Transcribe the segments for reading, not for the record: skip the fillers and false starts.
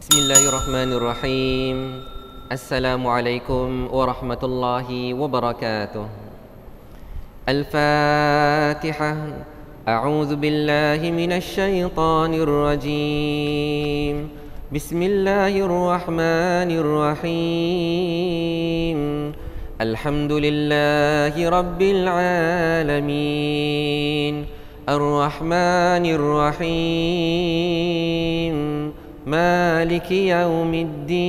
Bismillahirrahmanirrahim. Assalamualaikum warahmatullahi wabarakatuh. Al-Fatihah. A'udzu billahi minasy syaithanir rajim. Bismillahirrahmanirrahim. Alhamdulillahi rabbil alamin. Ar-Rahmanir Rahim. Maliki yaumiddin.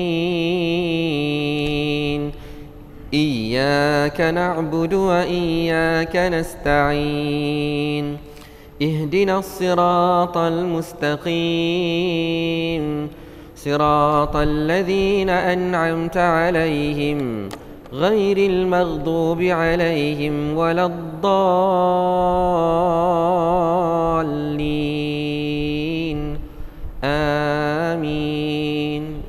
Iyyaka na'budu wa iyyaka nasta'in. Ihdinas siratal mustaqim. Siratal ladzina an'amta 'alaihim ghairil maghdubi 'alaihim waladdallin. Amin.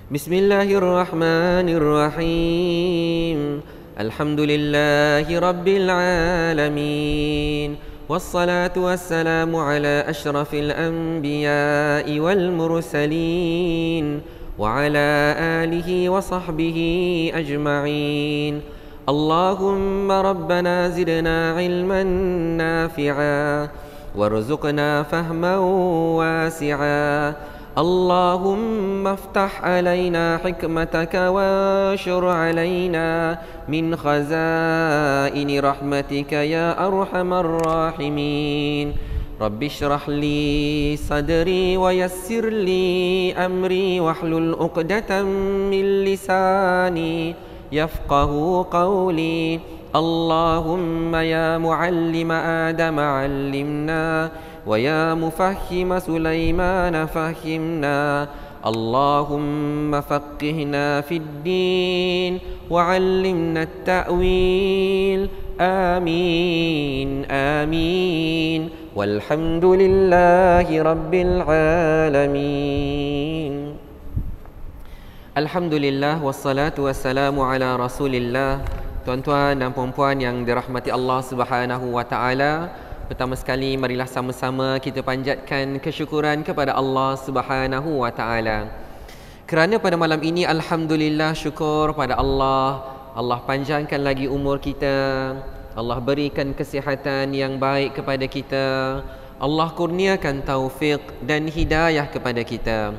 Bismillahirrahmanirrahim. Alhamdulillahi rabbil alamin. Wassalatu wassalamu ala ashrafil anbiya'i wal mursalin wa ala alihi wa sahbihi ajma'in. Allahumma rabbana zidna ilman nafi'a warzuqna fahman wasi'a. Allahumma aftah alaina hikmataka wanshur alaina min khazaini rahmatika ya arhamar rahimin. Rabbi shrah li sadri wa yassir li amri wahlul uqdatan min lisani yafqahu qawli. Allahumma ya muallima Adam 'allimna wa ya mufahhima Sulaiman fahhimna. Allahumma faqqihna fid din wa 'allimna at-ta'wil. Amin amin. Walhamdulillahi rabbil alamin. Alhamdulillah wassalatu wassalamu ala Rasulillah. Tuan-tuan dan puan-puan yang dirahmati Allah Subhanahu wa taala, pertama sekali marilah sama-sama kita panjatkan kesyukuran kepada Allah Subhanahu wa taala. Kerana pada malam ini alhamdulillah syukur pada Allah, Allah panjangkan lagi umur kita, Allah berikan kesihatan yang baik kepada kita, Allah kurniakan taufik dan hidayah kepada kita.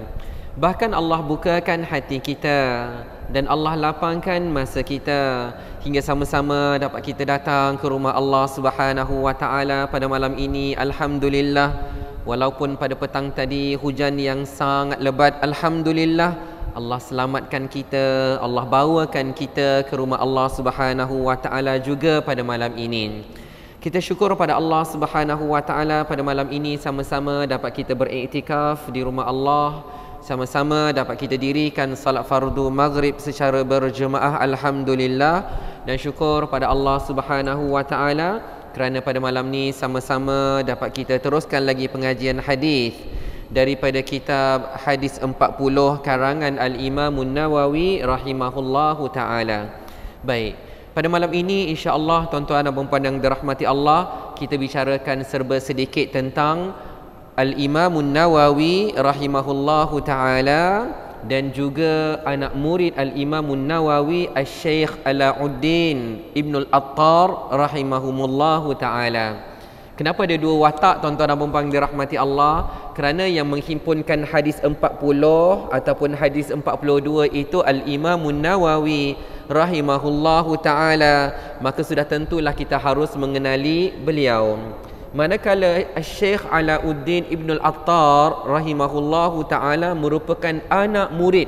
Bahkan Allah bukakan hati kita dan Allah lapangkan masa kita hingga sama-sama dapat kita datang ke rumah Allah Subhanahu wa taala pada malam ini. Alhamdulillah, walaupun pada petang tadi hujan yang sangat lebat, alhamdulillah Allah selamatkan kita, Allah bawakan kita ke rumah Allah Subhanahu wa taala juga pada malam ini. Kita syukur pada Allah Subhanahu wa taala pada malam ini sama-sama dapat kita beriktikaf di rumah Allah, sama-sama dapat kita dirikan salat fardu maghrib secara berjemaah, alhamdulillah. Dan syukur pada Allah Subhanahu wa taala kerana pada malam ni sama-sama dapat kita teruskan lagi pengajian hadis daripada kitab Hadis 40 karangan Al-Imam An-Nawawi rahimahullahu taala. Baik, pada malam ini insya-Allah tuan-tuan dan puan-puan yang dirahmati Allah, kita bicarakan serba sedikit tentang Al-Imam An-Nawawi rahimahullahu ta'ala dan juga anak murid Al-Imam An-Nawawi Al-Syeikh Alauddin Ibn Al-Attar rahimahumullahu ta'ala. Kenapa ada dua watak tuan-tuan dan puan-puan dirahmati Allah? Kerana yang menghimpunkan hadis 40 ataupun hadis 42 itu Al-Imam An-Nawawi rahimahullahu ta'ala, maka sudah tentulah kita harus mengenali beliau. Manakala Syekh Alauddin Ibn Al-Attar rahimahullahu ta'ala merupakan anak murid,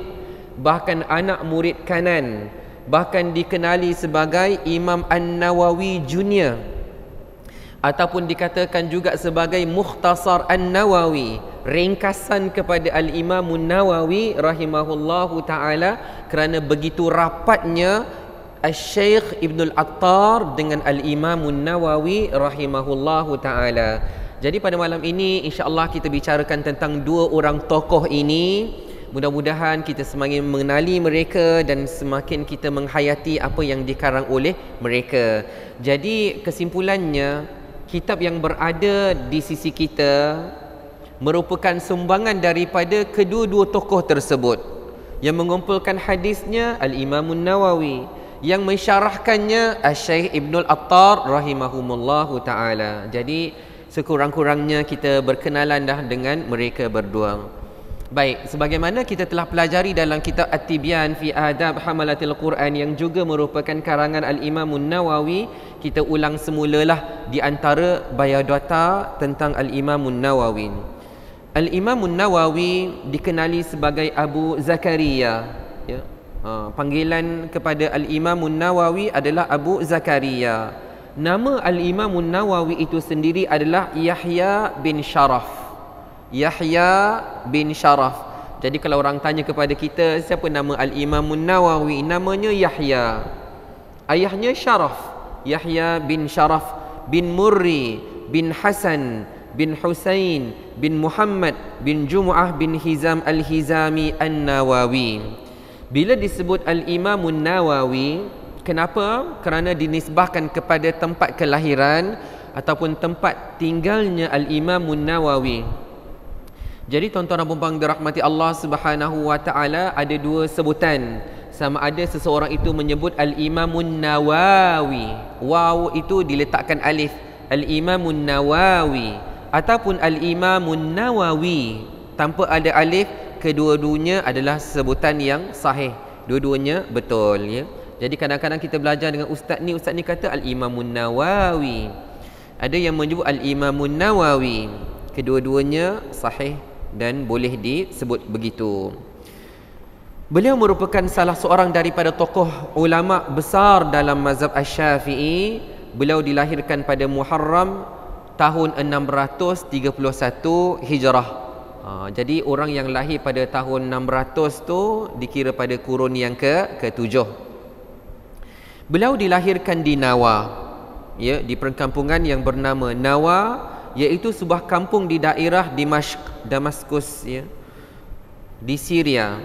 bahkan anak murid kanan, bahkan dikenali sebagai Imam An-Nawawi Junior, ataupun dikatakan juga sebagai Mukhtasar An-Nawawi, ringkasan kepada Al-Imam An-Nawawi rahimahullahu ta'ala, kerana begitu rapatnya Al-Syeikh Ibn Al-Attar dengan Al-Imam An-Nawawi rahimahullahu ta'ala. Jadi pada malam ini insya-Allah kita bicarakan tentang dua orang tokoh ini. Mudah-mudahan kita semakin mengenali mereka dan semakin kita menghayati apa yang dikarang oleh mereka. Jadi kesimpulannya, kitab yang berada di sisi kita merupakan sumbangan daripada kedua-dua tokoh tersebut. Yang mengumpulkan hadisnya Al-Imam Nawawi, yang mensyarahkannya Asy-Syaikh Ibnul Attar rahimahumullahu taala. Jadi sekurang-kurangnya kita berkenalan dah dengan mereka berdua. Baik, sebagaimana kita telah pelajari dalam kitab At-Tibyan fi Adab Hamalatil Quran yang juga merupakan karangan Al-Imam Nawawi, kita ulang semulalah di antara biodata tentang Al-Imam Nawawi. Al-Imam Nawawi dikenali sebagai Abu Zakaria, ya. Panggilan kepada Al-Imam Nawawi adalah Abu Zakaria. Nama Al-Imam Nawawi itu sendiri adalah Yahya bin Sharaf. Yahya bin Sharaf. Jadi kalau orang tanya kepada kita, siapa nama Al-Imam Nawawi? Namanya Yahya. Ayahnya Sharaf. Yahya bin Sharaf bin Murri bin Hasan bin Husain bin Muhammad bin Jumu'ah bin Hizam Al-Hizami An-Nawawi. Bila disebut Al-Imam Nawawi, kenapa? Kerana dinisbahkan kepada tempat kelahiran ataupun tempat tinggalnya Al-Imam Nawawi. Jadi tuan-tuan dan puan-puan dirahmati Allah Subhanahu wa taala, ada dua sebutan. Sama ada seseorang itu menyebut Al-Imam Nawawi, waw itu diletakkan alif, Al-Imam Nawawi, ataupun Al-Imam Nawawi tanpa ada alif. Kedua-duanya adalah sebutan yang sahih. Dua-duanya betul, ya. Jadi kadang-kadang kita belajar dengan ustaz ni kata Al-Imam Nawawi. Ada yang menyebut Al-Imam Nawawi. Kedua-duanya sahih dan boleh disebut begitu. Beliau merupakan salah seorang daripada tokoh ulama besar dalam mazhab Asy-Syafi'i. Beliau dilahirkan pada Muharram tahun 631 Hijrah. Jadi orang yang lahir pada tahun 600 tu dikira pada kurun yang ke-7. Beliau dilahirkan di Nawa, ya, di perkampungan yang bernama Nawa, iaitu sebuah kampung di daerah Damaskus, ya, di Syria.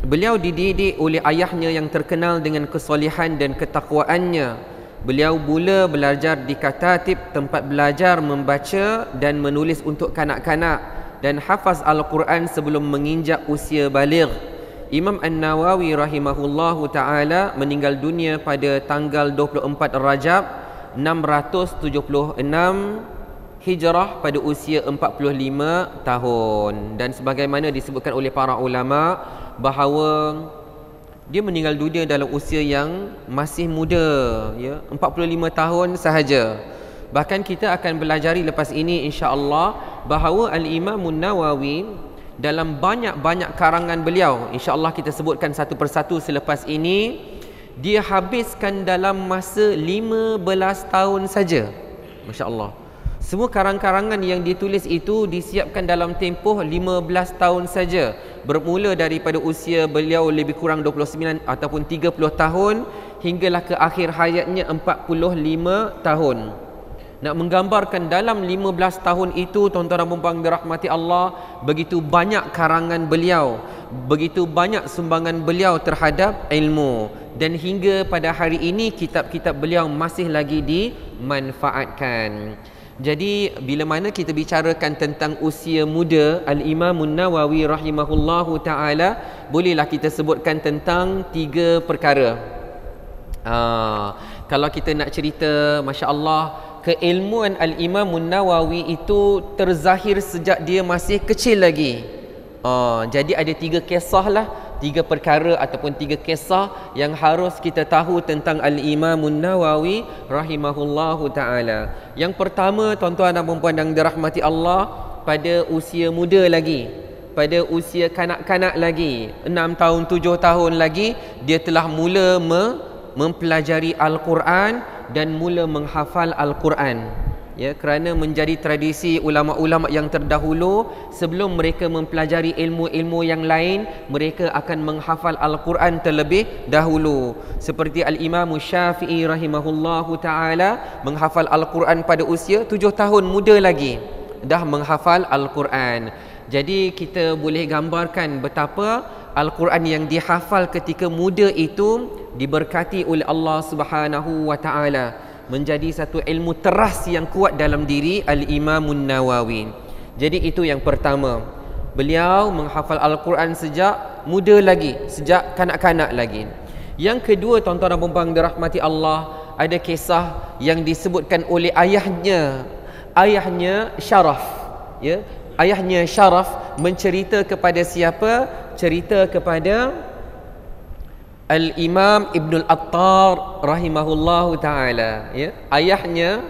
Beliau dididik oleh ayahnya yang terkenal dengan kesolehan dan ketakwaannya. Beliau mula belajar di Katatib, tempat belajar membaca dan menulis untuk kanak-kanak, dan hafaz Al-Quran sebelum menginjak usia baligh. Imam An-Nawawi rahimahullahu ta'ala meninggal dunia pada tanggal 24 Rajab 676 Hijrah pada usia 45 tahun. Dan sebagaimana disebutkan oleh para ulama bahawa dia meninggal dunia dalam usia yang masih muda, ya, 45 tahun sahaja. Bahkan kita akan belajari lepas ini insya-Allah bahawa Al-Imam Nawawi dalam banyak-banyak karangan beliau, insya-Allah kita sebutkan satu persatu selepas ini, dia habiskan dalam masa 15 tahun saja. Masya-Allah. Semua karang-karangan yang ditulis itu disiapkan dalam tempoh 15 tahun saja. Bermula daripada usia beliau lebih kurang 29 ataupun 30 tahun hinggalah ke akhir hayatnya 45 tahun. Nak menggambarkan dalam 15 tahun itu, tuan-tuan dan puan-puan dirahmati Allah, begitu banyak karangan beliau, begitu banyak sumbangan beliau terhadap ilmu, dan hingga pada hari ini kitab-kitab beliau masih lagi dimanfaatkan. Jadi bila mana kita bicarakan tentang usia muda Al-Imam Nawawi rahimahullahu ta'ala, bolehlah kita sebutkan tentang 3 perkara. Kalau kita nak cerita, Masya Allah, keilmuan Al-Imam Nawawi itu terzahir sejak dia masih kecil lagi. Jadi ada 3 kisah lah, 3 perkara ataupun 3 kisah yang harus kita tahu tentang Al-Imam Nawawi rahimahullahu ta'ala. Yang pertama, tuan-tuan dan puan-puan yang dirahmati Allah, pada usia muda lagi, pada usia kanak-kanak lagi, 6 tahun, 7 tahun lagi, dia telah mula mempelajari Al-Quran dan mula menghafal Al-Quran, ya, kerana menjadi tradisi ulama-ulama yang terdahulu, sebelum mereka mempelajari ilmu-ilmu yang lain, mereka akan menghafal Al-Quran terlebih dahulu. Seperti Al-Imam Syafi'i rahimahullahu ta'ala menghafal Al-Quran pada usia 7 tahun, muda lagi dah menghafal Al-Quran. Jadi kita boleh gambarkan betapa Al-Quran yang dihafal ketika muda itu diberkati oleh Allah Subhanahu wa ta'ala, menjadi satu ilmu teras yang kuat dalam diri Al-Imam Nawawi. Jadi itu yang pertama. Beliau menghafal Al-Quran sejak muda lagi, sejak kanak-kanak lagi. Yang kedua, tuan-tuan dan puan-puan dirahmati Allah, ada kisah yang disebutkan oleh ayahnya Syaraf, ya. Ayahnya Syaraf mencerita kepada siapa? Cerita kepada Al-Imam Ibnul Attar rahimahullahu ta'ala, ya. Ayahnya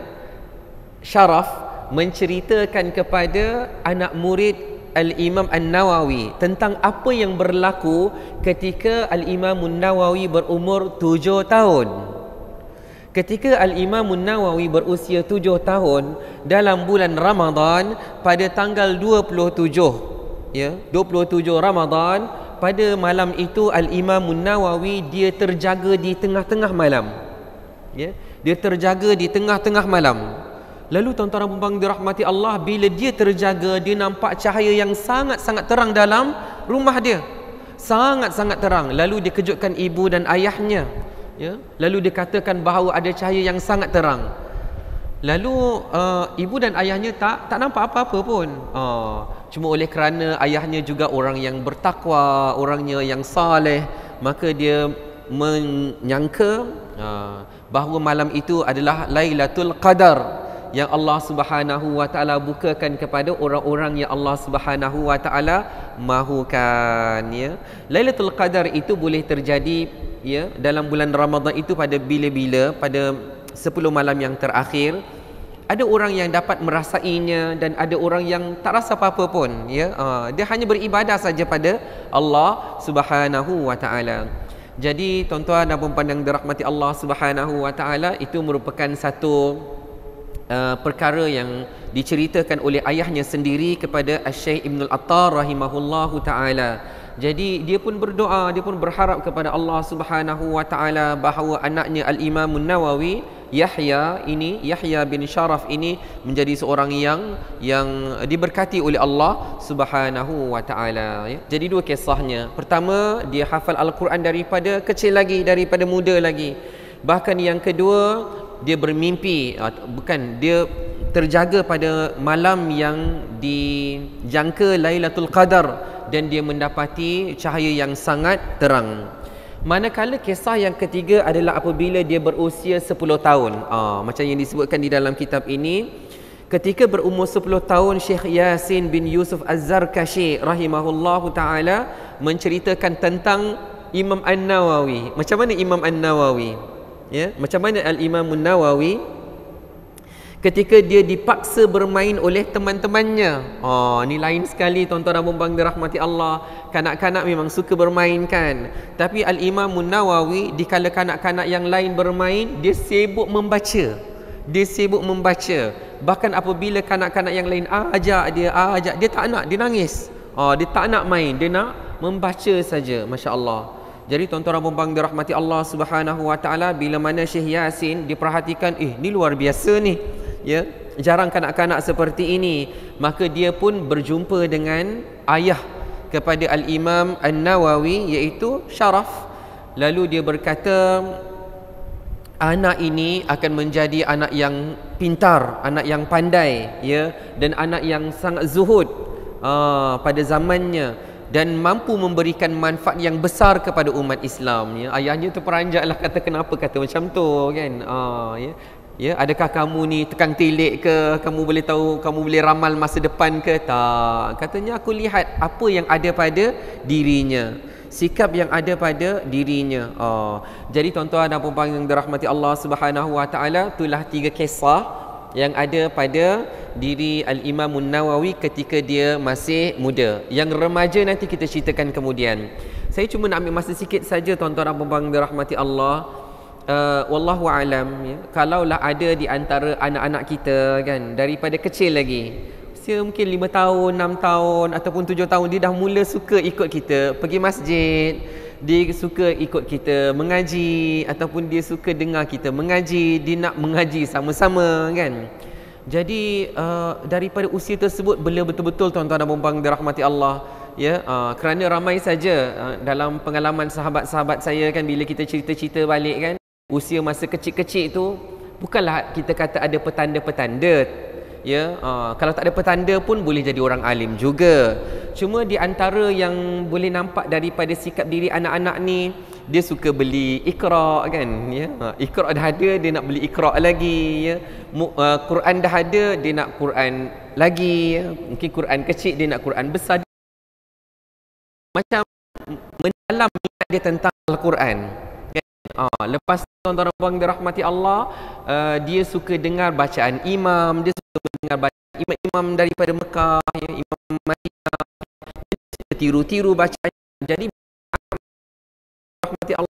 Syaraf menceritakan kepada anak murid Al-Imam An-Nawawi tentang apa yang berlaku ketika Al-Imam An-Nawawi berumur 7 tahun. Ketika Al-Imam An-Nawawi berusia 7 tahun, dalam bulan Ramadan pada tanggal 27, ya, 27 Ramadan, pada malam itu Al-Imam An-Nawawi dia terjaga di tengah-tengah malam. Ya, dia terjaga di tengah-tengah malam. Lalu tuan-tuan dan puan-puan dirahmati Allah, bila dia terjaga, dia nampak cahaya yang sangat-sangat terang dalam rumah dia. Sangat-sangat terang. Lalu dia kejutkan ibu dan ayahnya. Ya, lalu dia katakan bahawa ada cahaya yang sangat terang. Lalu ibu dan ayahnya tak nampak apa-apa pun. Cuma oleh kerana ayahnya juga orang yang bertakwa, orangnya yang saleh, maka dia menyangka bahawa malam itu adalah Lailatul Qadar yang Allah Subhanahu wa taala bukakan kepada orang-orang yang Allah Subhanahu wa taala mahukan, ya. Lailatul Qadar itu boleh terjadi, ya, dalam bulan Ramadan itu pada bila-bila, pada 10 malam yang terakhir. Ada orang yang dapat merasainya dan ada orang yang tak rasa apa-apa pun, ya. Dia hanya beribadah saja pada Allah Subhanahu wa taala. Jadi tuan-tuan dan puan-puan yang dirahmati Allah Subhanahu wa taala, itu merupakan satu perkara yang diceritakan oleh ayahnya sendiri kepada Syekh Ibnul Attar rahimahullahu taala. Jadi dia pun berdoa, dia pun berharap kepada Allah Subhanahu wa taala bahawa anaknya Al-Imam An-Nawawi, Yahya bin Syaraf ini menjadi seorang yang diberkati oleh Allah Subhanahu wa taala, ya. Jadi dua kisahnya. Pertama, dia hafal Al-Quran daripada kecil lagi, daripada muda lagi. Bahkan yang kedua, dia bermimpi, dia terjaga pada malam yang dijangka Lailatul Qadar dan dia mendapati cahaya yang sangat terang. Manakala kisah yang ketiga adalah apabila dia berusia 10 tahun. Macam yang disebutkan di dalam kitab ini, ketika berumur 10 tahun, Syekh Yasin bin Yusuf Az-Zarkashi rahimahullahu taala menceritakan tentang Imam An-Nawawi. Macam mana Imam An-Nawawi? Ya, macam mana Al-Imam An-Nawawi ketika dia dipaksa bermain oleh teman-temannya. Ni lain sekali tuan-tuan dan puan-puan dirahmati Allah. Kanak-kanak memang suka bermain kan. Tapi Al-Imam An-Nawawi, dikala kanak-kanak yang lain bermain, dia sibuk membaca. Bahkan apabila kanak-kanak yang lain ajak dia tak nak, dia nangis. Dia tak nak main, dia nak membaca saja. Masya-Allah. Jadi tuan-tuan dan puan-puan dirahmati Allah Subhanahu wa taala, bila mana Syekh Yasin diperhatikan, ni luar biasa ni, ya, jarang kanak-kanak seperti ini, maka dia pun berjumpa dengan ayah kepada Al-Imam An-Nawawi, iaitu Syaraf. Lalu dia berkata, anak ini akan menjadi anak yang pintar, anak yang pandai, ya, dan anak yang sangat zuhud pada zamannya, dan mampu memberikan manfaat yang besar kepada umat Islam, ya. Ayahnya tu peranjatlah, kata kenapa kata macam tu kan. Ya, adakah kamu ni tekang tilik ke? Kamu boleh tahu, kamu boleh ramal masa depan ke? Tak. Katanya aku lihat apa yang ada pada dirinya, sikap yang ada pada dirinya. Jadi tuan-tuan dan puan-puan yang dirahmati Allah Subhanahu wa taala, itulah 3 kisah yang ada pada diri Al-Imam An-Nawawi ketika dia masih muda. Yang remaja nanti kita ceritakan kemudian. Saya cuma nak ambil masa sikit saja tuan-tuan dan puan-puan dirahmati Allah. Wallahu alam, ya, kalaulah ada di antara anak-anak kita kan, daripada kecil lagi, usia mungkin 5 tahun, 6 tahun ataupun 7 tahun, dia dah mula suka ikut kita pergi masjid, dia suka ikut kita mengaji, ataupun dia suka dengar kita mengaji, dia nak mengaji sama-sama kan. Jadi daripada usia tersebut, beliau betul-betul tuan-tuan dan puan-puan dirahmati Allah, ya, kerana ramai saja dalam pengalaman sahabat-sahabat saya kan, bila kita cerita-cerita balik kan, usia masa kecil-kecil tu bukanlah kita kata ada petanda-petanda, Ya, kalau tak ada petanda pun boleh jadi orang alim juga. Cuma di antara yang boleh nampak daripada sikap diri anak-anak ni, dia suka beli Iqra kan, ya. Iqra dah ada, dia nak beli Iqra lagi, ya. Quran dah ada, dia nak Quran lagi, ya. Mungkin Quran kecil, dia nak Quran besar. Macam mendalam minat dia tentang Al-Quran. Lepas tuan-tuan dan puan dirahmati Allah, dia suka dengar bacaan imam, dia suka dengar bacaan imam-imam daripada Mekah, ya, imam Madinah, dia tiru-tiru bacaan. Jadi rahmati Allah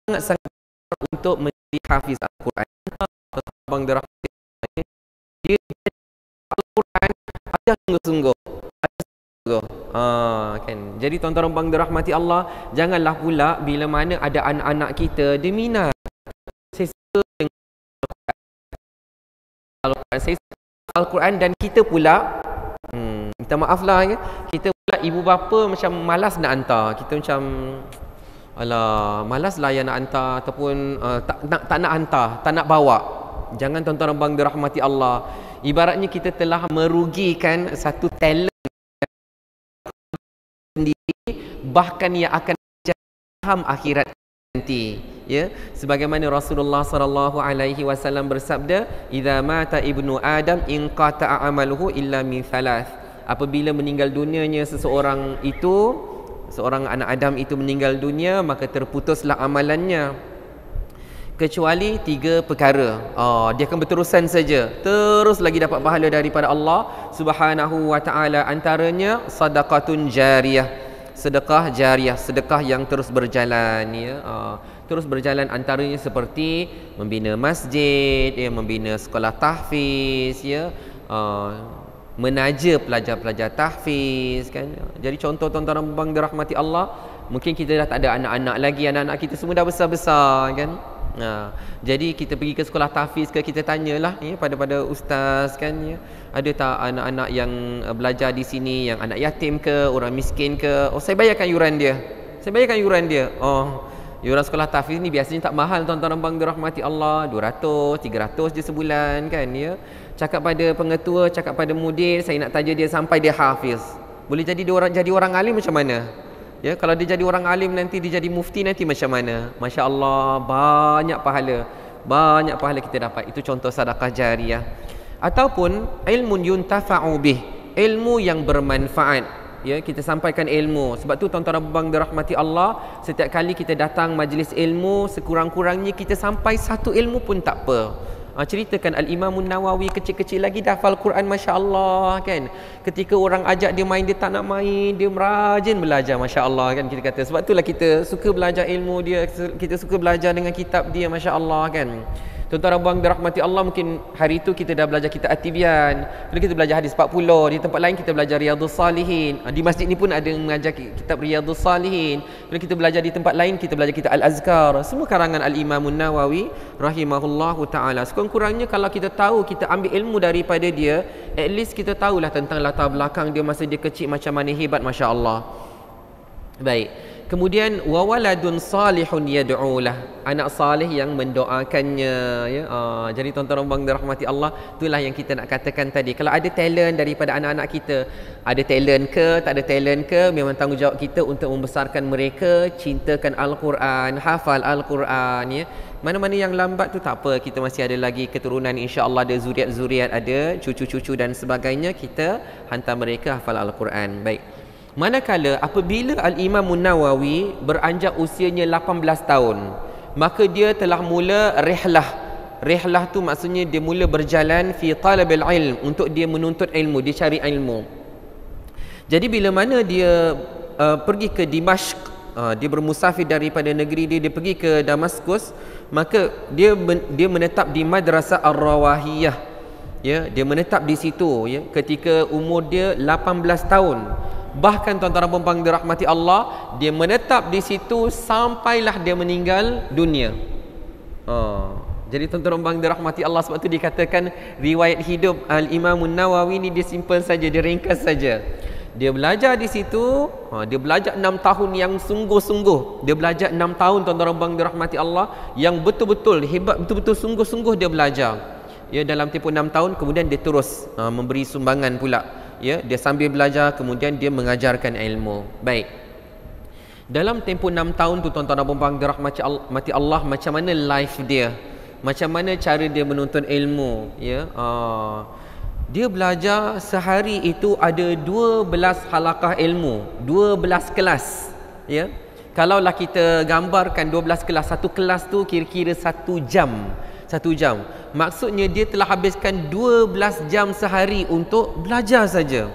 sangat-sangat untuk menjadi hafiz Al-Quran. Abang dirahmati Allah, dia Al-Quran ada sungguh-sungguh. Kan. Jadi tuan-tuan bang dirahmati Allah, janganlah pula bila mana ada anak-anak kita dia minat. Saya suka Al-Quran, saya suka Al-Quran, dan kita pula minta maaf lah ya, kita pula ibu bapa macam malas nak hantar. Kita macam alah, malas lah yang nak hantar, ataupun tak nak hantar, tak nak bawa. Jangan tuan-tuan bang dirahmati Allah. Ibaratnya kita telah merugikan satu talent sendiri, bahkan yang akan faham akhirat nanti, ya. Sebagaimana Rasulullah sallallahu alaihi wasallam bersabda, "Idza mata ibnu Adam inqata'a amaluhu illa min thalath." Apabila meninggal dunianya seseorang itu, seorang anak Adam itu meninggal dunia, maka terputuslah amalannya kecuali 3 perkara. Dia akan berterusan saja, terus lagi dapat pahala daripada Allah Subhanahu wa taala. Antaranya sadaqatun jariyah, sedekah jariyah, sedekah yang terus berjalan, ya. Terus berjalan, antaranya seperti membina masjid, ya, membina sekolah tahfiz, ya, menaja pelajar-pelajar tahfiz, kan. Jadi contoh tuan-tuan bang dirahmati Allah, mungkin kita dah tak ada anak-anak lagi, anak-anak kita semua dah besar-besar, kan. Jadi kita pergi ke sekolah tahfiz ke, kita tanyalah, ya, pada ustaz, kan, ya, ada tak anak-anak yang belajar di sini yang anak yatim ke, orang miskin ke? Saya bayarkan yuran dia. Saya bayarkan yuran dia. Yuran sekolah tahfiz ni biasanya tak mahal tuan-tuan bang dirahmati Allah, 200, 300 je sebulan, kan, ya. Cakap pada pengetua, cakap pada mudir, saya nak taja dia sampai dia hafiz. Boleh jadi jadi orang alim macam mana? Ya, kalau dia jadi orang alim nanti, dia jadi mufti nanti macam mana? Masya Allah, banyak pahala kita dapat. Itu contoh sedekah jariyah. Ataupun ilmun yuntafa'u bih, ilmu yang bermanfaat. Ya, kita sampaikan ilmu. Sebab tu tuan-tuan abang dirahmati Allah, setiap kali kita datang majlis ilmu, sekurang-kurangnya kita sampai satu ilmu pun tak apa. Ceritakan Al-Imamun Nawawi kecil-kecil lagi dah hafal Quran, Masya Allah, kan. Ketika orang ajak dia main, dia tak nak main, dia rajin belajar, Masya Allah, kan, kita kata. Sebab itulah kita suka belajar ilmu dia, kita suka belajar dengan kitab dia, Masya Allah, kan. Tuan-tuan abang dirahmati Allah, mungkin hari itu kita dah belajar kitab At-Tibyan, kemudian kita belajar hadis 40, di tempat lain kita belajar Riyadhus Salihin, di masjid ni pun ada yang mengajar kitab Riyadhus Salihin, kemudian kita belajar di tempat lain, kita belajar kitab Al-Azkar, semua karangan Al-Imamun Nawawi rahimahullahu ta'ala. Sekurang-kurangnya kalau kita tahu, kita ambil ilmu daripada dia, at least kita tahulah tentang latar belakang dia masa dia kecil macam mana hebat, Masya Allah. Baik. Kemudian wawaladun salihun yad'ulah, anak salih yang mendoakannya, ya. Jadi tuan-tuan bang dirahmati Allah, itulah yang kita nak katakan tadi. Kalau ada talent daripada anak-anak kita, ada talent ke, tak ada talent ke, memang tanggungjawab kita untuk membesarkan mereka, cintakan Al-Quran, hafal Al-Quran, ya. Mana-mana yang lambat tu tak apa, kita masih ada lagi keturunan, insya-Allah ada zuriat-zuriat, ada cucu-cucu dan sebagainya, kita hantar mereka hafal Al-Quran. Baik. Manakala apabila Al-Imamun Nawawi beranjak usianya 18 tahun, maka dia telah mula rihlah. Rihlah tu maksudnya dia mula berjalan fi talabil ilm, untuk dia menuntut ilmu, dia cari ilmu. Jadi bila mana dia pergi ke Dimashq, dia bermusafir daripada negeri dia pergi ke Damaskus, maka dia menetap di Madrasah Ar-Rawahiyah. Ya, dia menetap di situ, ya, ketika umur dia 18 tahun. Bahkan tuan-tuan dan puan dirahmati Allah, dia menetap di situ sampailah dia meninggal dunia. Jadi tuan-tuan dan puan dirahmati Allah, sebab tu dikatakan riwayat hidup Al-Imamun Nawawi ni dia simple saja, dia ringkas saja. Dia belajar di situ, dia belajar 6 tahun yang sungguh-sungguh. Dia belajar 6 tahun tuan-tuan dan puan dirahmati Allah, yang betul-betul hebat, betul-betul sungguh-sungguh dia belajar. ya, dalam tempoh 6 tahun, kemudian dia terus memberi sumbangan pula, ya, dia sambil belajar kemudian dia mengajarkan ilmu. Baik, dalam tempoh 6 tahun tu tuan-tuan dan puan-puan dirahmati Allah, macam mana life dia, macam mana cara dia menuntut ilmu, ya. Dia belajar sehari itu ada 12 halaqah ilmu, 12 kelas, ya. Kalaulah kita gambarkan 12 kelas, satu kelas tu kira-kira 1 jam. 1 jam. Maksudnya dia telah habiskan 12 jam sehari untuk belajar saja.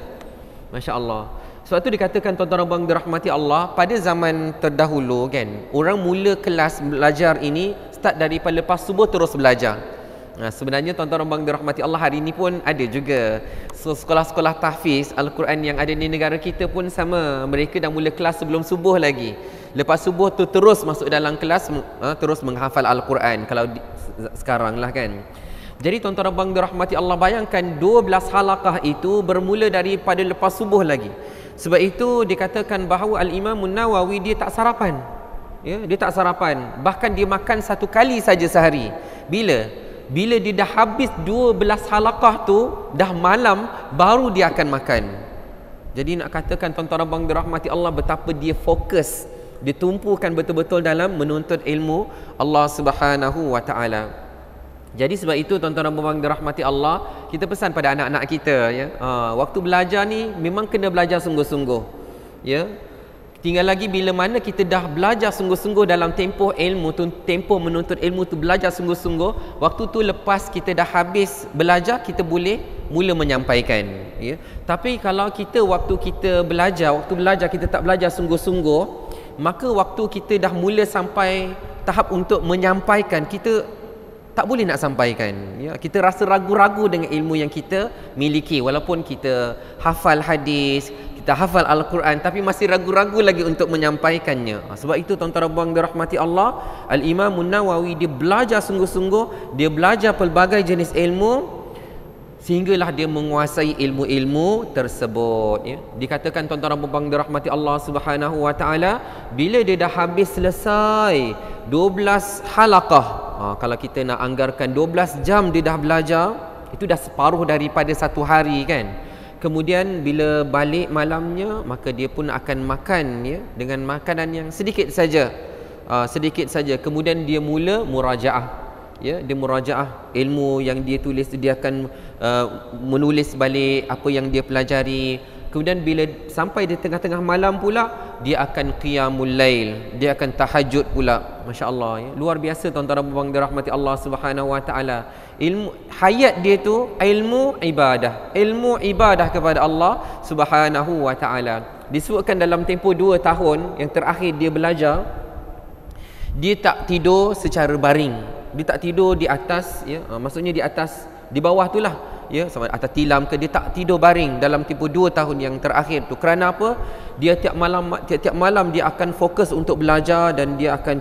Masya-Allah. Sebab tu dikatakan tuan-tuan dan puan dirahmati Allah, pada zaman terdahulu kan, orang mula kelas belajar ini start daripada lepas subuh terus belajar. Sebenarnya tuan-tuan dan puan dirahmati Allah, hari ini pun ada juga sekolah-sekolah tahfiz Al-Quran yang ada di negara kita pun sama. Mereka dah mula kelas sebelum subuh lagi. Lepas subuh tu terus masuk dalam kelas, terus menghafal Al-Quran kalau sekarang lah kan. Jadi tuan-tuan dan puan dirahmati Allah, bayangkan 12 halaqah itu bermula daripada lepas subuh lagi. Sebab itu dikatakan bahawa Al-Imam Nawawi dia tak sarapan, ya, dia tak sarapan, bahkan dia makan 1 kali saja sehari. Bila dia dah habis 12 halaqah tu, dah malam, baru dia akan makan. Jadi nak katakan tuan-tuan dan puan dirahmati Allah, betapa dia fokus, dia tumpukan betul-betul dalam menuntut ilmu Allah Subhanahu wa taala. Jadi sebab itu tuan-tuan dan puan dirahmati Allah, kita pesan pada anak-anak kita, ya, waktu belajar ni memang kena belajar sungguh-sungguh, ya. Tinggal lagi bila mana kita dah belajar sungguh-sungguh dalam tempoh ilmu tu, tempoh menuntut ilmu tu, belajar sungguh-sungguh, waktu tu lepas kita dah habis belajar, kita boleh mula menyampaikan, ya. Tapi kalau kita waktu belajar kita tak belajar sungguh-sungguh, maka waktu kita dah mula sampai tahap untuk menyampaikan, kita tak boleh nak sampaikan, ya. Kita rasa ragu-ragu dengan ilmu yang kita miliki, walaupun kita hafal hadis, kita hafal Al-Quran, tapi masih ragu-ragu lagi untuk menyampaikannya. Sebab itu tuan-tuan dan puan dirahmati Allah, Al-Imam Nawawi dia belajar sungguh-sungguh, dia belajar pelbagai jenis ilmu sehinggalah dia menguasai ilmu-ilmu tersebut, ya. Dikatakan tuan-tuan dan puan dirahmati Allah Subhanahu wa taala, bila dia dah habis selesai 12 halaqah, kalau kita nak anggarkan 12 jam dia dah belajar, itu dah separuh daripada 1 hari kan. Kemudian bila balik malamnya, maka dia pun akan makan, ya, dengan makanan yang sedikit saja, kemudian dia mula murajaah, ya, dia murajaah ilmu yang dia tulis, dia akan menulis balik apa yang dia pelajari. Kemudian bila sampai di tengah-tengah malam pula, dia akan qiyamul lail, dia akan tahajud pula. Masya-Allah, ya. Luar biasa tuan-tuan dan puan dirahmati Allah Subhanahu wa taala. Ilmu hayat dia tu ilmu ibadah kepada Allah Subhanahu wa taala. Disebutkan dalam tempoh 2 tahun yang terakhir dia belajar, dia tak tidur secara baring. Dia tak tidur di atas, ya, maksudnya di atas, di bawah tu lah, ya, sama atas tilam ke, dia tak tidur baring dalam tempoh 2 tahun yang terakhir tu. Kerana apa? Dia tiap malam dia akan fokus untuk belajar dan dia akan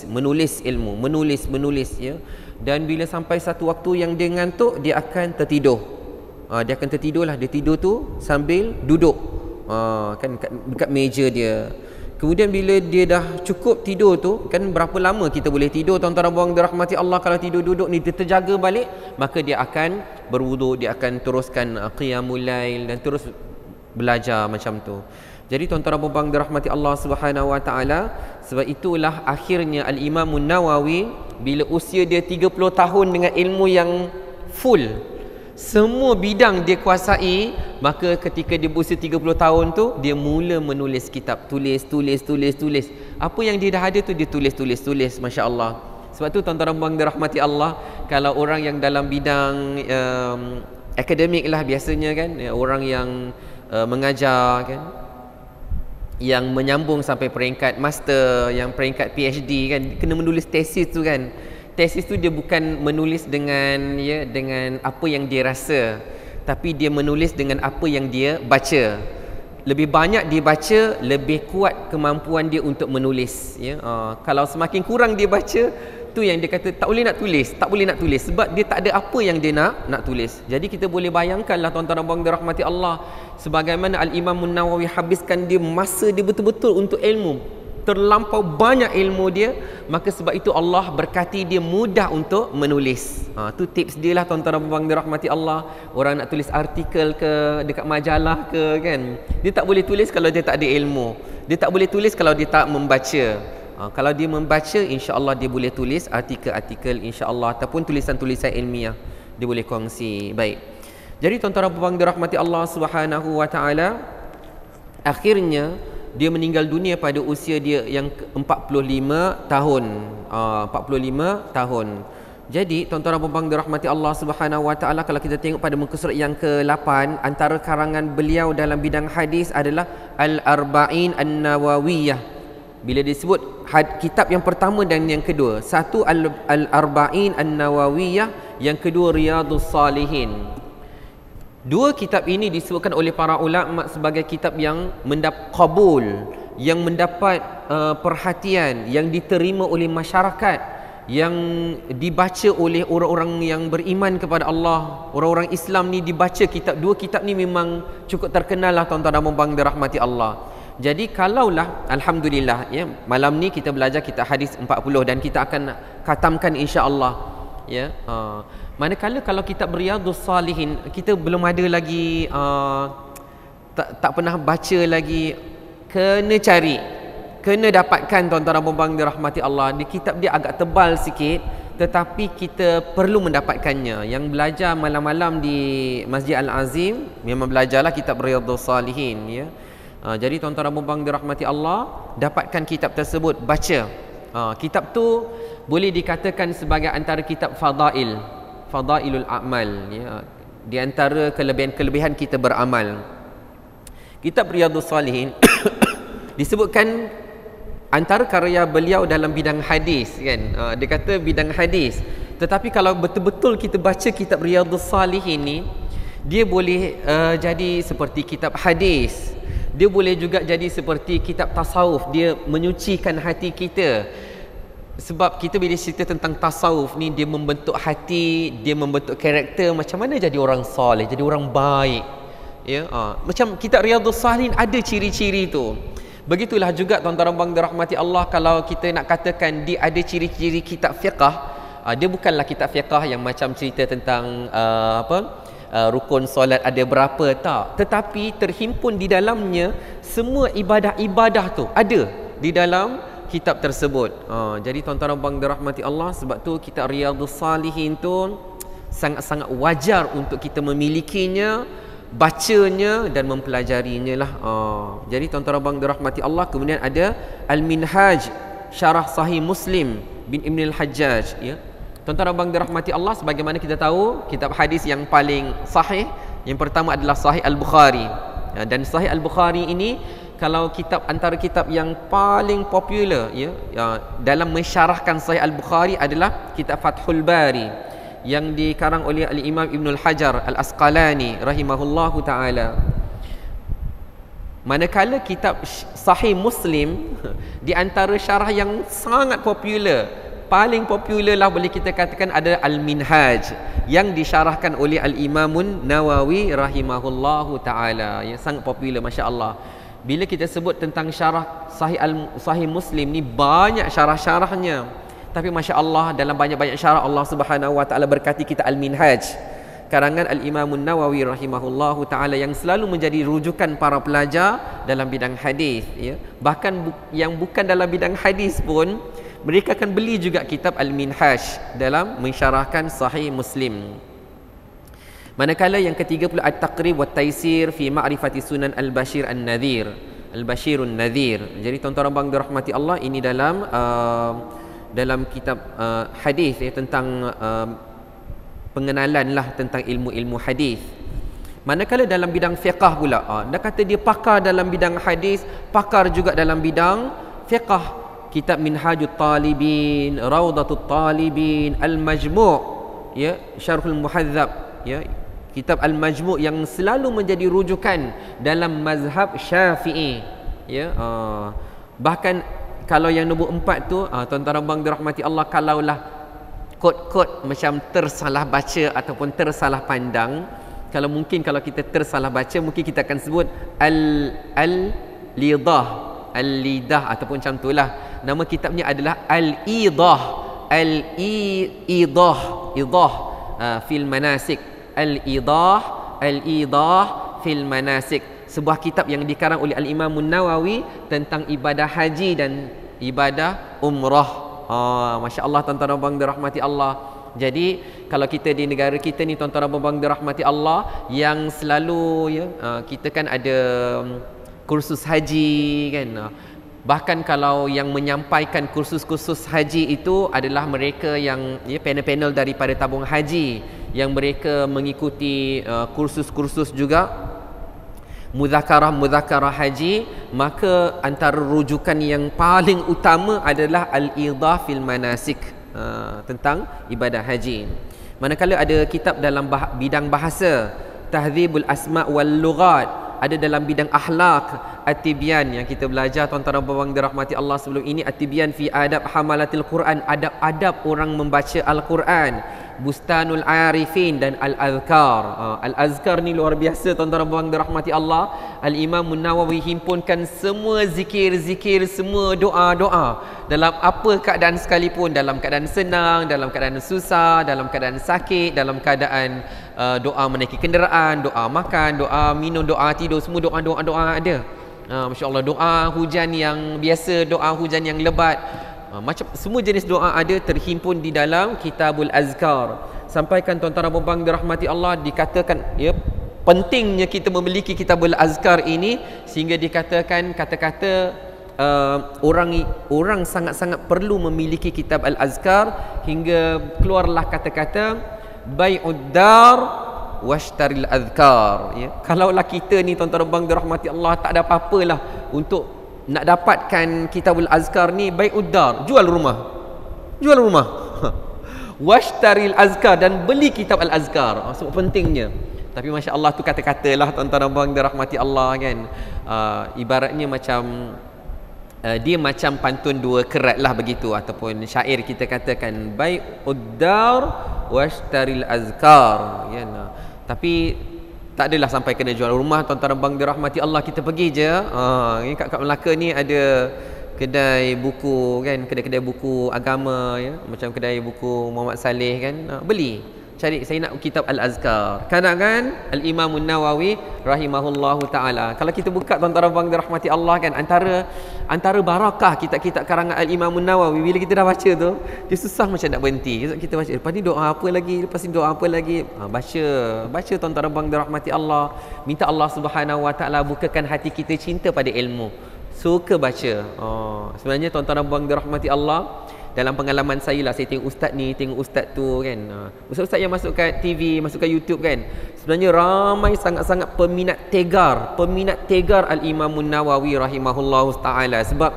menulis ilmu, menulis, ya. Dan bila sampai satu waktu yang dia ngantuk, dia akan tertidur. Dia akan tertidur lah, dia tidur tu sambil duduk, kan dekat meja dia. Kemudian bila dia dah cukup tidur tu, kan berapa lama kita boleh tidur tuan-tuan dan puan dirahmati Allah, kalau tidur duduk ni dia terjaga balik, maka dia akan berwuduk, dia akan teruskan qiyamul lail dan terus belajar macam tu. Jadi tuan-tuan dan puan dirahmati Allah Subhanahu wa taala, sebab itulah akhirnya Al-Imam Nawawi bila usia dia 30 tahun dengan ilmu yang full, semua bidang dia kuasai, maka ketika dia berusia 30 tahun tu, dia mula menulis kitab, tulis. Apa yang dia dah ada tu dia tulis. Masya-Allah. Sebab tu tuan-tuan dan puan dirahmati Allah, kalau orang yang dalam bidang akademik lah biasanya kan, orang yang mengajar kan, yang menyambung sampai peringkat master, yang peringkat PhD kan, kena menulis tesis tu kan. Tesis tu dia bukan menulis dengan apa yang dia rasa, tapi dia menulis dengan apa yang dia baca. Lebih banyak dia baca, lebih kuat kemampuan dia untuk menulis, ya. Kalau semakin kurang dia baca, tu yang dia kata tak boleh nak tulis, sebab dia tak ada apa yang dia nak tulis. Jadi kita boleh bayangkanlah tuan-tuan dan puan dirahmati Allah, sebagaimana Al-Imam Nawawi habiskan dia masa dia betul-betul untuk ilmu. terlampau banyak ilmu dia, maka sebab itu Allah berkati dia mudah untuk menulis. Tu tips dia lah tuan-tuan dan puan-puan dirahmati Allah. Orang nak tulis artikel ke dekat majalah ke kan, dia tak boleh tulis kalau dia tak ada ilmu. Dia tak boleh tulis kalau dia tak membaca. Kalau dia membaca, insya-Allah dia boleh tulis artikel-artikel insya-Allah, ataupun tulisan-tulisan ilmiah dia boleh kongsi. Baik. Jadi tuan-tuan dan puan-puan dirahmati Allah Subhanahu wa taala, akhirnya dia meninggal dunia pada usia dia yang 45 tahun. 45 tahun. Jadi tuan-tuan dan puan-puan dirahmati Allah Subhanahu wa taala, kalau kita tengok pada muka surat yang ke-8, antara karangan beliau dalam bidang hadis adalah Al-Arba'in An-Nawawiyah. Bila disebut kitab yang pertama dan yang kedua, satu Al-Arba'in An-Nawawiyah, yang kedua Riyadhus Salihin. Dua kitab ini disebutkan oleh para ulama sebagai kitab yang mendapat qabul, yang mendapat perhatian, yang diterima oleh masyarakat, yang dibaca oleh orang-orang yang beriman kepada Allah. Orang-orang Islam ni dibaca dua kitab ni memang cukup terkenal lah tuan-tuan dan puan-puan dirahmati Allah. Jadi kalaulah alhamdulillah ya, malam ni kita belajar kitab hadis 40 dan kita akan khatamkan insya-Allah ya. Manakala kalau kitab Riyadhus Salihin kita belum ada lagi, tak pernah baca lagi, kena cari, kena dapatkan tuan-tuan dan puan-puan dirahmati Allah. Di kitab dia agak tebal sikit, tetapi kita perlu mendapatkannya. Yang belajar malam-malam di Masjid Al-Azim memang belajarlah kitab Riyadhus Salihin ya. Jadi tuan-tuan dan puan-puan dirahmati Allah, dapatkan kitab tersebut, baca. Kitab tu boleh dikatakan sebagai antara kitab Fadailul A'mal ya. Di antara kelebihan-kelebihan kita beramal. Kitab Riyadhus Salihin disebutkan antara karya beliau dalam bidang hadis kan. Dia kata bidang hadis. Tetapi kalau betul-betul kita baca kitab Riyadhus Salihin ni, dia boleh jadi seperti kitab hadis. Dia boleh juga jadi seperti kitab tasawuf. Dia menyucikan hati kita. Sebab kita bila cerita tentang tasawuf ni, dia membentuk hati, dia membentuk karakter, macam mana jadi orang soleh, jadi orang baik ya. Macam kitab Riyadhus Salihin ada ciri-ciri tu. Begitulah juga tuan-tuan dan puan dirahmati Allah, kalau kita nak katakan dia ada ciri-ciri kitab fiqh, dia bukanlah kitab fiqh yang macam cerita tentang rukun solat ada berapa, tak. Tetapi terhimpun di dalamnya semua ibadah-ibadah tu ada di dalam kitab tersebut. Jadi tuan-tuan dan puan dirahmati Allah, sebab tu kitab Riyadhus Salihin tu sangat-sangat wajar untuk kita memilikinya, bacanya dan mempelajarinya lah. Jadi tuan-tuan dan puan dirahmati Allah, kemudian ada Al-Minhaj Syarah Sahih Muslim bin Ibn Al-Hajjaj ya. Tuan-tuan dan puan dirahmati Allah, sebagaimana kita tahu kitab hadis yang paling sahih yang pertama adalah Sahih Al-Bukhari ya. Dan Sahih Al-Bukhari ini kalau antara kitab yang paling popular ya, dalam mensyarahkan Sahih Al-Bukhari adalah kitab Fathul Bari yang dikarang oleh Al-Imam Ibn Al-Hajar Al-Asqalani rahimahullahu ta'ala. Manakala kitab Sahih Muslim di antara syarah yang sangat popular, paling popular lah boleh kita katakan ada Al-Minhaj yang disyarahkan oleh Al-Imamun Nawawi rahimahullahu ta'ala, yang sangat popular, masya-Allah. Bila kita sebut tentang syarah Sahih Muslim ni, banyak syarah-syarahnya, tapi masya-Allah dalam banyak-banyak syarah Allah Subhanahu wa taala berkati kita Al-Minhaj karangan Al-Imamun Nawawi rahimahullahu taala, yang selalu menjadi rujukan para pelajar dalam bidang hadis ya. Bahkan yang bukan dalam bidang hadis pun mereka akan beli juga kitab Al-Minhaj dalam mensyarahkan Sahih Muslim. Manakala yang ketiga pula At-Taqrib wa Taysir fi Ma'rifati Sunan Al-Bashir An-Nadhir, Al-Bashirun Nadhir. Jadi tuan-tuan dan puan dirahmati Allah, ini dalam kitab hadis ya, tentang pengenalan lah tentang ilmu-ilmu hadis. Manakala dalam bidang fiqh pula, dia kata dia pakar dalam bidang hadis, pakar juga dalam bidang fiqh. Kitab Minhajut Talibin, Rawdatut Talibin, Al-Majmu' ya, Syarhul Muhadzab ya, kitab Al-Majmu' yang selalu menjadi rujukan dalam mazhab Syafi'i ya. Bahkan kalau yang nombor 4 tu, tuan-tuan dan puan dirahmati Allah, kalaulah kod-kod macam tersalah baca ataupun tersalah pandang, kalau kita tersalah baca, mungkin kita akan sebut al-lidah Al-Lidah ataupun macam itulah. Nama kitabnya adalah Al-Idah. Al-Idah, idah fil manasik. Al-Idah fil manasik. Sebuah kitab yang dikarang oleh Al-Imam Nawawi tentang ibadah haji dan ibadah umrah. Masya Allah, tuan-tuan dan puan dirahmati Allah. Jadi kalau kita di negara kita ni, tuan-tuan dan puan dirahmati Allah, yang selalu kita kan ada kursus haji kan. Bahkan kalau yang menyampaikan kursus-kursus haji itu adalah mereka yang panel-panel daripada tabung haji, yang mereka mengikuti kursus-kursus juga mudzakarah haji. Maka antara rujukan yang paling utama adalah Al-Idah fil Manasik, tentang ibadah haji. Manakala ada kitab dalam bidang bahasa, Tahdzibul Asma' wal Lughat, ada dalam bidang akhlak, At-Tibyan yang kita belajar, tuan-tuan dan puan dirahmati Allah sebelum ini, At-Tibyan fi adab hamalatil Quran, adab-adab orang membaca Al-Quran, Bustanul Arifin dan Al-Azkar. Al-Azkar ni luar biasa, tuan-tuan dan puan dirahmati Allah. Al-Imam Nawawi himpunkan semua zikir-zikir, semua doa-doa dalam apa keadaan sekalipun, dalam keadaan senang, dalam keadaan susah, dalam keadaan sakit, dalam keadaan doa menaiki kenderaan, doa makan, doa minum, doa tidur, semua doa-doa ada. Masya Allah, doa hujan yang biasa, doa hujan yang lebat, macam semua jenis doa ada terhimpun di dalam Kitabul Azkar. Sampaikan tuan-tuan dan puan dirahmati Allah, dikatakan pentingnya kita memiliki Kitabul Azkar ini, sehingga dikatakan kata-kata orang sangat-sangat perlu memiliki kitab Al-Azkar, hingga keluarlah kata-kata bai'ud dar washtaril azkar. Kalaulah kita ni, tuan-tuan dan puan dirahmati Allah, tak ada apa-apalah untuk nak dapatkan Kitabul Azkar ni, bai'ud dar, jual rumah washtaril azkar, dan beli kitab Al-Azkar. Sebab pentingnya. Tapi Masya Allah, tu kata-kata lah, tuan-tuan dan puan dirahmati Allah kan. Ibaratnya macam dia macam pantun dua kerat lah begitu, ataupun syair kita katakan bai'ud dar washtaril azkar kan. Tapi tak adalah sampai kena jual rumah, tuan-tuan dan puan dirahmati Allah. Kita pergi je kat Melaka ni ada kedai buku kan, kedai-kedai buku agama macam kedai buku Muhammad Saleh kan, beli, cari saya nak kitab Al-Azkar, kan Al-Imam Nawawi rahimahullahu ta'ala. Kalau kita buka, tuan-tuan dan puan dirahmati Allah kan, antara barakah kitab-kitab karangan Al-Imam Nawawi, bila kita dah baca tu, dia susah macam nak berhenti. Kita baca, lepas ni doa apa lagi, lepas ni doa apa lagi, baca tuan-tuan dan puan dirahmati Allah. Minta Allah Subhanahu wa ta'ala bukakan hati kita cinta pada ilmu, suka baca. Sebenarnya tuan-tuan dan puan dirahmati Allah, dalam pengalaman saya lah, saya tengok ustaz ni, tengok ustaz tu kan, ustaz-ustaz yang masuk kat TV, masuk kat YouTube kan, sebenarnya ramai sangat-sangat peminat tegar Al-Imam Nawawi rahimahullahu ta'ala, sebab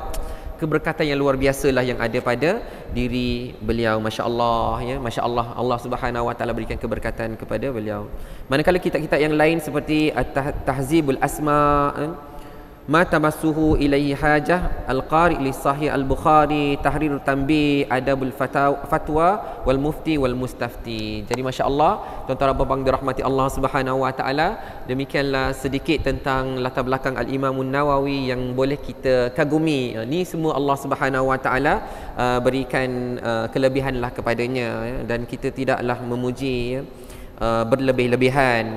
keberkatan yang luar biasa lah yang ada pada diri beliau. Masya Allah Masya Allah, Allah Subhanahu wa ta'ala berikan keberkatan kepada beliau. Manakala kitab-kitab yang lain seperti Tahzibul Asma', Ma tamassuhu ilaihi hajah, Al-Qari' li Sahih Al-Bukhari, Tahrirut Tanbih, Adabul Fatwa wal Mufti wal Mustafti. Jadi Masya Allah, tuan-tuan dan puan dirahmati Allah Subhanahu wa ta'ala, demikianlah sedikit tentang latar belakang Al-Imam Nawawi yang boleh kita kagumi. Ni semua Allah Subhanahu wa ta'ala berikan kelebihanlah kepadanya, dan kita tidaklah memuji berlebih-lebihan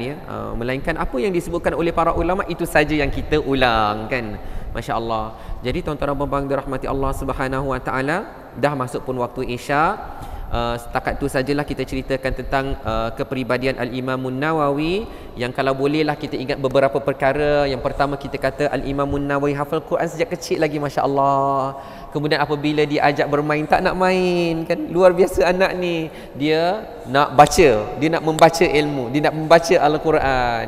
melainkan apa yang disebutkan oleh para ulama itu saja yang kita ulang kan. Masya Allah. Jadi tuan-tuan dan puan dirahmati Allah Subhanahu wa ta'ala, dah masuk pun waktu Isya. Setakat tu sajalah kita ceritakan tentang kepribadian Al-Imam Nawawi, yang kalau bolehlah kita ingat beberapa perkara. Yang pertama, kita kata Al-Imam Nawawi hafal Quran sejak kecil lagi, Masya Allah. Kemudian apabila diajak bermain, tak nak main kan. Luar biasa anak ni, dia nak baca, dia nak membaca ilmu, dia nak membaca Al-Quran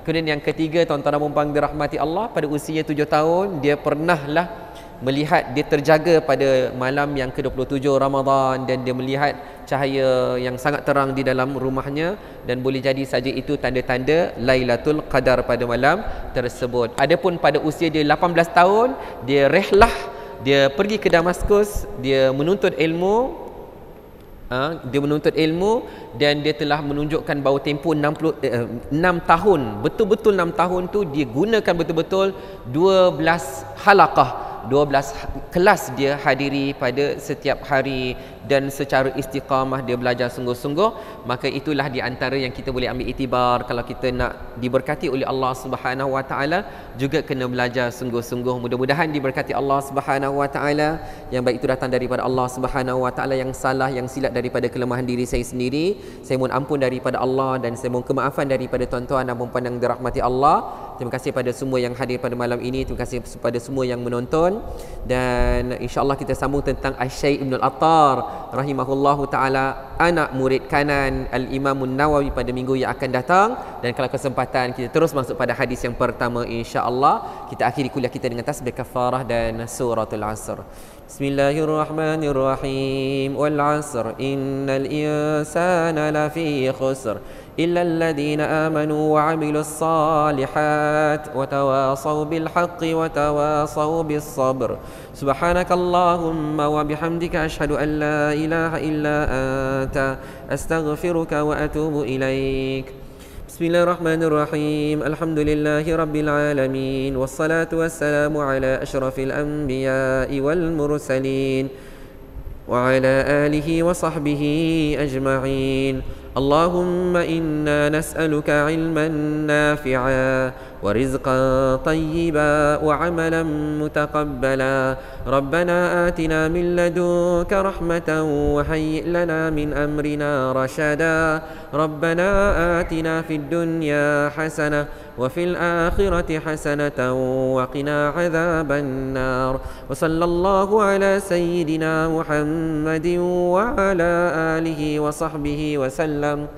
Kemudian yang ketiga, tuan-tuan dan puan dirahmati Allah, pada usia 7 tahun dia pernahlah melihat, dia terjaga pada malam yang ke-27 Ramadan, dan dia melihat cahaya yang sangat terang di dalam rumahnya, dan boleh jadi saja itu tanda-tanda Lailatul Qadar pada malam tersebut. Adapun pada usia dia 18 tahun, dia rehlah, dia pergi ke Damaskus, dia menuntut ilmu. Dan dia telah menunjukkan bahawa tempoh 6 tahun, betul-betul 6 tahun tu dia gunakan betul-betul 12 halaqah, 12 kelas dia hadiri pada setiap hari dan secara istiqamah dia belajar sungguh-sungguh, maka itulah di antara yang kita boleh ambil iktibar. Kalau kita nak diberkati oleh Allah Subhanahu Wa Taala, juga kena belajar sungguh-sungguh. Mudah-mudahan diberkati Allah Subhanahu Wa Taala. Yang baik itu datang daripada Allah Subhanahu Wa Taala, yang salah, yang silap daripada kelemahan diri saya sendiri, saya mohon ampun daripada Allah, dan saya mohon kemaafan daripada tuan-tuan dan puan-puan yang dirahmati Allah. Terima kasih pada semua yang hadir pada malam ini. Terima kasih kepada semua yang menonton. Dan insya-Allah kita sambung tentang Asy-Syaikh Ibn Al-Attar rahimahullahu taala, anak murid kanan Al-Imam An-Nawawi, pada minggu yang akan datang. Dan kalau kesempatan kita terus masuk pada hadis yang pertama, insya-Allah kita akhiri kuliah kita dengan tasbih kafarah dan suratul Asr. Bismillahirrahmanirrahim. Wal 'asr innal insana lafi khusr illa alladhina amanu wa 'amilus salihat wa tawasaw bil haqqi wa tawasaw bis sabr. Subhanakallahumma wa bihamdika asyhadu an la ilaha illa anta astaghfiruka wa atubu ilaik. Bismillahirrahmanirrahim. Alhamdulillahi rabbil alamin, wassalatu wassalamu ala asyrafil anbiya'i wal mursalin wa ala alihi wa sahbihi ajma'in. Allahumma inna nas'aluka ilman nafi'a wa rizqan tayyiba wa amalan mutaqabbala. Rabbana atina min ladunka rahmatan wa hayyi' lana min amrina rashada. Rabbana atina fid dunya hasanah wa fil akhirati hasanatan wa qina adzaban nar. Wa sallallahu ala sayyidina Muhammadin wa ala alihi wa sahbihi wa sallam.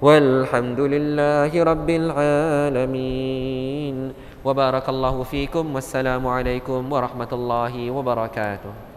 Walhamdulillahi rabbil alamin. Wa barakallahu fikum. Wassalamu alaikum warahmatullahi wabarakatuh.